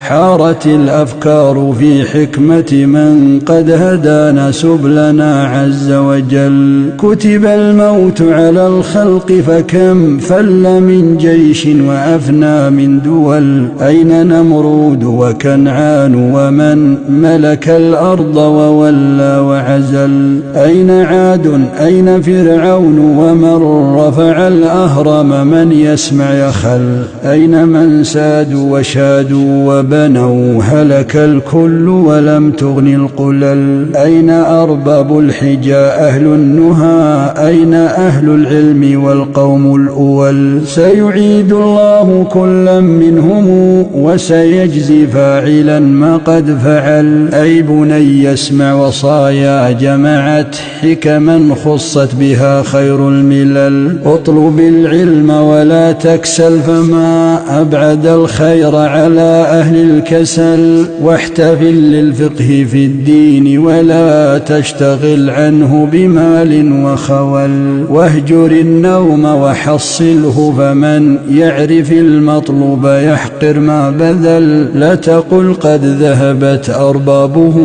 حارت الأفكار في حكمة من قد هدانا سبلنا عز وجل. كتب الموت على الخلق فكم فل من جيش وأفنى من دول. أين نمرود وكنعان ومن ملك الأرض وولى وعزل. أين عاد أين فرعون ومن رفع الأهرم من يسمع يخل. أين من سادوا وشادوا وبنوا هلك الكل ولم تغن القلل. أين أرباب الحجى أهل النهى أين أهل العلم والقوم الأول. سيعيد الله كلا منهم وسيجزي فاعلا ما قد فعل. أي بني اسمع وصايا جمعت حكما خصت بها خير الملل. اطلب العلم ولا تكسل فما أبعد الخير على أهل الكسل. واحتفل للفقه في الدين ولا تشتغل عنه بمال وخول. واهجر النوم وحصله فمن يعرف المطلوب يحقر ما بذل. لا تقل قد ذهبت أربابه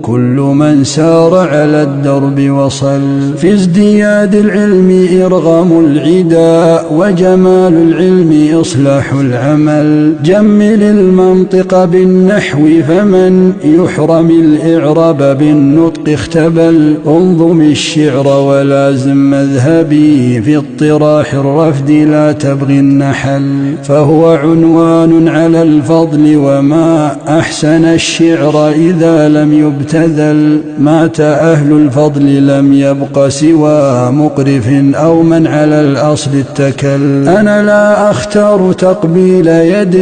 كل من سار على الدرب وصل. في ازدياد العلم إرغام العدا وجمال العلم إصلاح العمل. جمل المنطق بالنحو فمن يحرم الإعراب بالنطق اختبل. انظم الشعر ولازم مذهبي في اطراح الرفد لا تبغي النحل. فهو عنوان على الفضل وما أحسن الشعر إذا لم يبتذل. مات أهل الفضل لم يبق سوى مقرف أو من على الأصل اتكل. أنا لا أختار تقبيل يد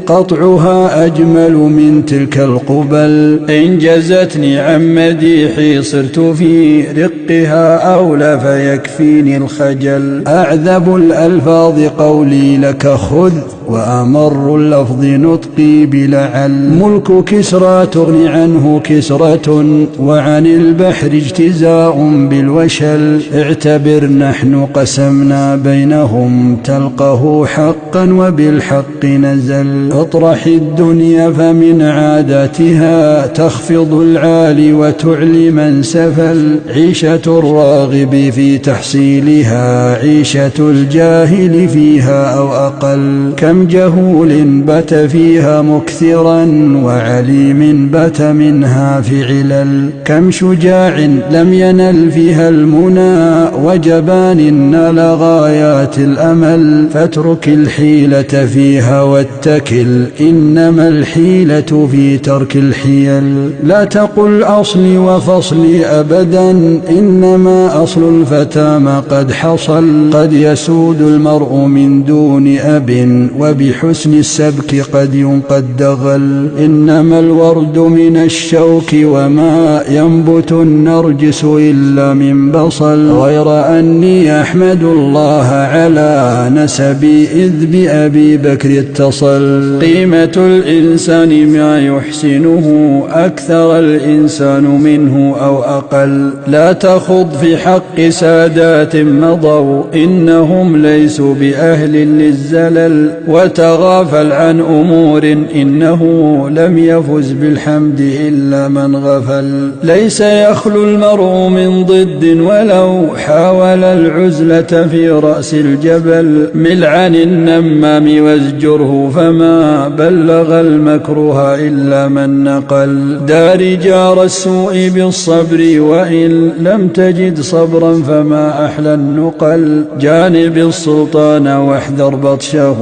قطعها أجمل من تلك القبل. إن جزتني عن مديحي صرت في رقها أولى فيكفيني الخجل. أعذب الألفاظ قولي لك خذ وأمر اللفظ نطقي بلعل. ملك كسرى تغني عنه كسرة وعن البحر اجتزاء بالوشل. اعتبر نحن قسمنا بينهم تلقه حقا وبالحق نزل. اطرح الدنيا فمن عاداتها تخفض العالي وتعلي من سفل. عيشة الراغب في تحصيلها عيشة الجاهل فيها أو أقل. كم جهول بات فيها مكثرا وعليم بات منها في علل. كم شجاع لم ينل فيها المنى وجبان نال غايات الأمل. فاترك الحيلة فيها واتكل إنما الحيلة في ترك الحيل. لا تقل أصلي وفصلي أبدا إنما أصل الفتى ما قد حصل. قد يسود المرء من دون أب وبحسن السبك قد ينقد دغل. إنما الورد من الشوك وما ينبت النرجس إلا من بصل. غير أني أحمد الله على نسبي إذ بأبي بكر اتصل. قيمة الإنسان ما يحسنه أكثر الإنسان منه أو أقل. لا تخض في حق سادات مضوا إنهم ليسوا بأهل للزلل. وتغافل عن أمور إنه لم يفز بالحمد إلا من غفل. ليس يخلو المرء من ضد ولو حاول العزلة في رأس الجبل. مل عن النمام وازجره فما بلغ المكروه إلا من نقل. دار جار السوء بالصبر وإن لم تجد صبرا فما أحلى النقل. جانب السلطان واحذر بطشه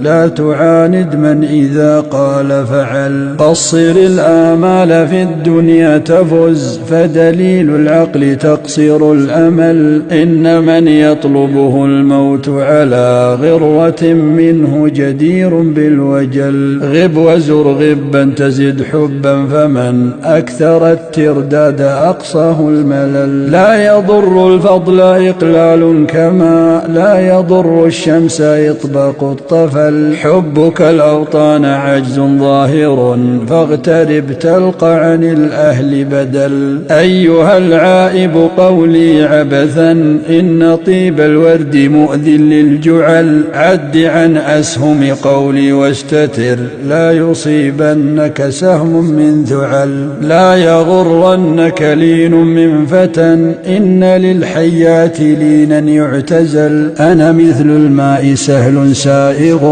لا تعاند من إذا قال فعل. قصر الآمال في الدنيا تفز فدليل العقل تقصير الأمل. إن من يطلبه الموت على غروة منه جدير بالوجل. غب وزر غبا تزد حبا فمن أكثر الترداد أقصاه الملل. لا يضر الفضل إقلال كما لا يضر الشمس إطباق الطفل. حبك الأوطان عجز ظاهر فاغترب تلقى عن الأهل بدل. أيها العائب قولي عبثا إن طيب الورد مؤذ للجعل. عد عن أسهم قولي واستتر لا يصيبنك سهم من ذعل. لا يغرنك لين من فتى، إن للحيات لينا يعتزل. أنا مثل الماء سهل سائغ،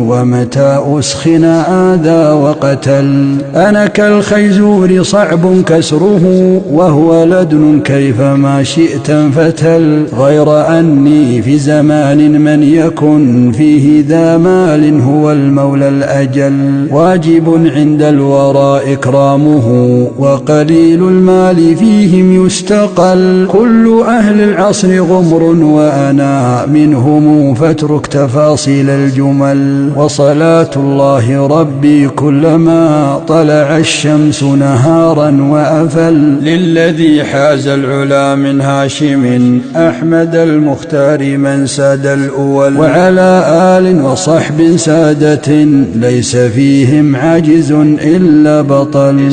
ومتى أسخن آذى وقتل. أنا كالخيزور صعب كسره، وهو لدن كيفما شئت انفتل. غير أني في زمان من يكن فيه ذا مال هو المولى الأجل. واجب عند الورى إكرامه، وقليل المال فيهم يستقل. كل أهل العصر غمر وأنا منهم، فاترك تفاصيل الجمل. وصلاة الله ربي كلما طلع الشمس نهارا وأفل، للذي حاز العلا من هاشم أحمد المختار من ساد الأول. وعلى آل وصحب سادة ليس فيهم عاجز إلا بطل.